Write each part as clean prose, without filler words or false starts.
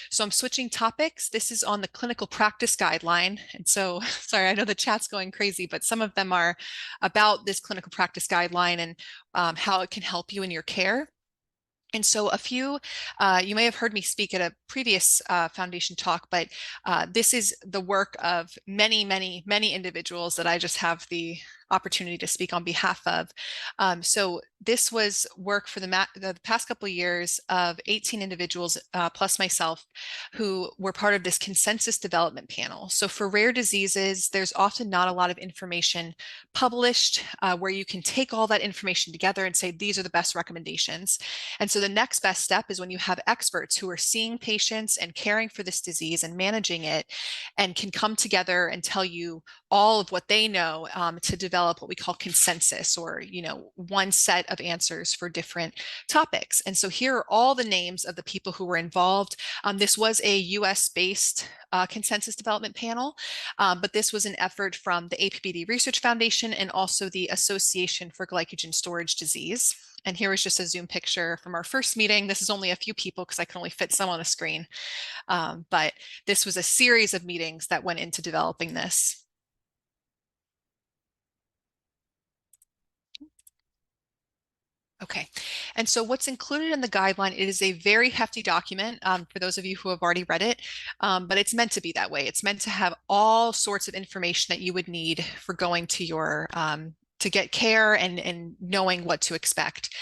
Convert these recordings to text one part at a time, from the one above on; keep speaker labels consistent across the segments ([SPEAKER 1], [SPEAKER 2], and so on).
[SPEAKER 1] So I'm switching topics. This is on the clinical practice guideline. And so, sorry, I know the chat's going crazy, but some of them are about this clinical practice guideline and how it can help you in your care. And so a few, you may have heard me speak at a previous foundation talk, but this is the work of many, many, many individuals that I just have the opportunity to speak on behalf of. So this was work for the past couple of years of 18 individuals plus myself who were part of this consensus development panel. So for rare diseases, there's often not a lot of information published where you can take all that information together and say, these are the best recommendations. And so the next best step is when you have experts who are seeing patients and caring for this disease and managing it and can come together and tell you all of what they know to develop what we call consensus, or one set of answers for different topics. And so here are all the names of the people who were involved. This was a US-based consensus development panel, but this was an effort from the APBD Research Foundation and also the Association for Glycogen Storage Disease. And here is just a Zoom picture from our first meeting. This is only a few people because I can only fit some on the screen. But this was a series of meetings that went into developing this. Okay, and so what's included in the guideline, it is a very hefty document for those of you who have already read it, but it's meant to be that way. It's meant to have all sorts of information that you would need for going to your to get care and knowing what to expect.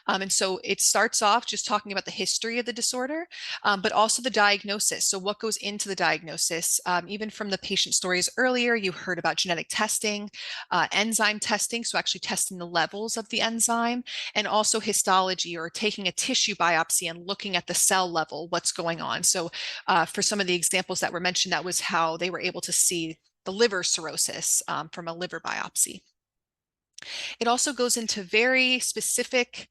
[SPEAKER 1] And so it starts off just talking about the history of the disorder, but also the diagnosis. So what goes into the diagnosis? Even from the patient stories earlier, you heard about genetic testing, enzyme testing, so actually testing the levels of the enzyme, and also histology, or taking a tissue biopsy and looking at the cell level, what's going on. So for some of the examples that were mentioned, that was how they were able to see the liver cirrhosis from a liver biopsy. It also goes into very specific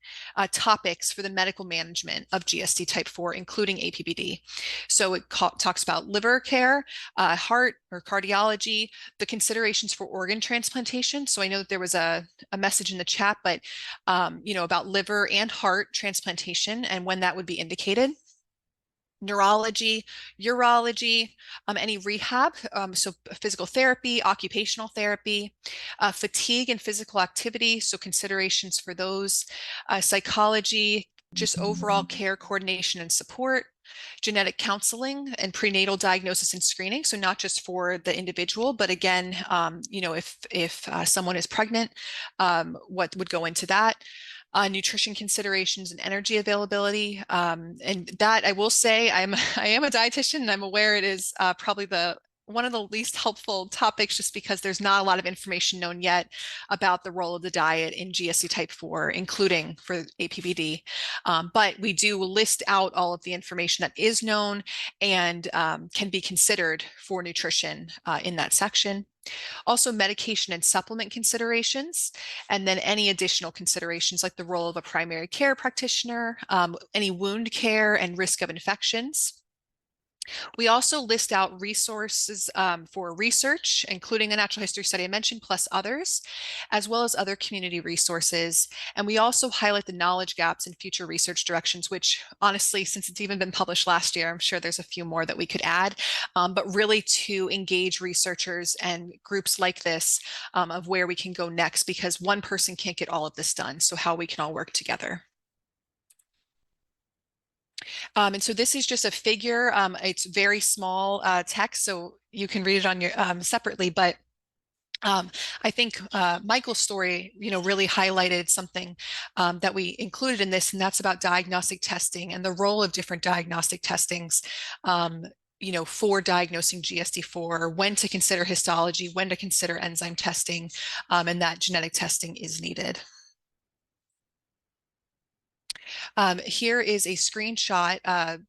[SPEAKER 1] topics for the medical management of GSD type 4, including APBD. So it talks about liver care, heart or cardiology, the considerations for organ transplantation. So I know that there was a message in the chat, but about liver and heart transplantation and when that would be indicated. Neurology, urology, any rehab, so physical therapy, occupational therapy, fatigue and physical activity, so considerations for those, psychology, just overall care coordination and support, genetic counseling and prenatal diagnosis and screening, so not just for the individual, but again, if someone is pregnant, what would go into that. Nutrition considerations and energy availability. And that I will say, I am a dietitian, and I'm aware it is probably one of the least helpful topics, just because there's not a lot of information known yet about the role of the diet in GSD type 4, including for APBD. But we do list out all of the information that is known and can be considered for nutrition in that section. Also medication and supplement considerations, and then any additional considerations like the role of a primary care practitioner, any wound care and risk of infections. We also list out resources for research, including the natural history study I mentioned, plus others, as well as other community resources. And we also highlight the knowledge gaps in future research directions, which honestly, since it's even been published last year, I'm sure there's a few more that we could add, but really to engage researchers and groups like this of where we can go next, because one person can't get all of this done. So how we can all work together. And so this is just a figure. It's very small text, so you can read it on your separately. But I think Michael's story, really highlighted something that we included in this, and that's about diagnostic testing and the role of different diagnostic testings. For diagnosing GSD4, when to consider histology, when to consider enzyme testing, and that genetic testing is needed. Here is a screenshot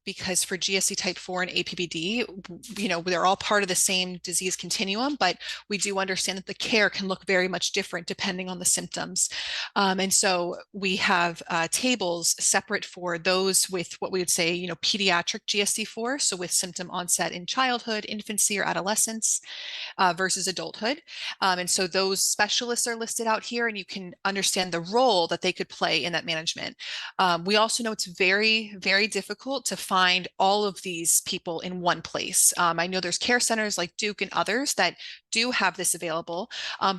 [SPEAKER 1] because for GSD type 4 and APBD, they're all part of the same disease continuum, but we do understand that the care can look very much different depending on the symptoms. And so we have tables separate for those with what we would say, pediatric GSD4, so with symptom onset in childhood, infancy, or adolescence, versus adulthood. And so those specialists are listed out here, and you can understand the role that they could play in that management. We also know it's very, very difficult to find all of these people in one place. I know there's care centers like Duke and others that do have this available,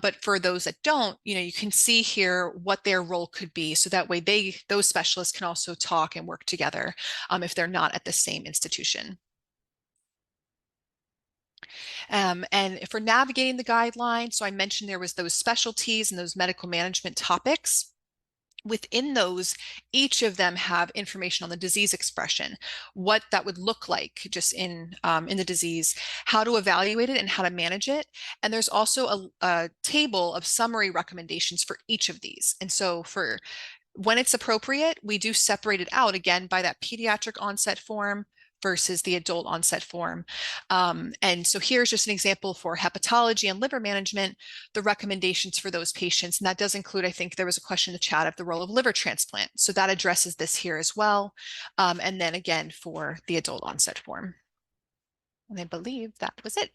[SPEAKER 1] but for those that don't, you can see here what their role could be. So that way those specialists can also talk and work together if they're not at the same institution. And for navigating the guidelines, so I mentioned there was those specialties and those medical management topics. Within those, each of them have information on the disease expression, what that would look like just in the disease, how to evaluate it and how to manage it. And there's also a table of summary recommendations for each of these. And so for when it's appropriate, we do separate it out again by that pediatric onset form versus the adult onset form. And so here's just an example for hepatology and liver management, the recommendations for those patients. And that does include, I think there was a question in the chat of the role of liver transplant. So that addresses this here as well. And then again for the adult onset form. And I believe that was it.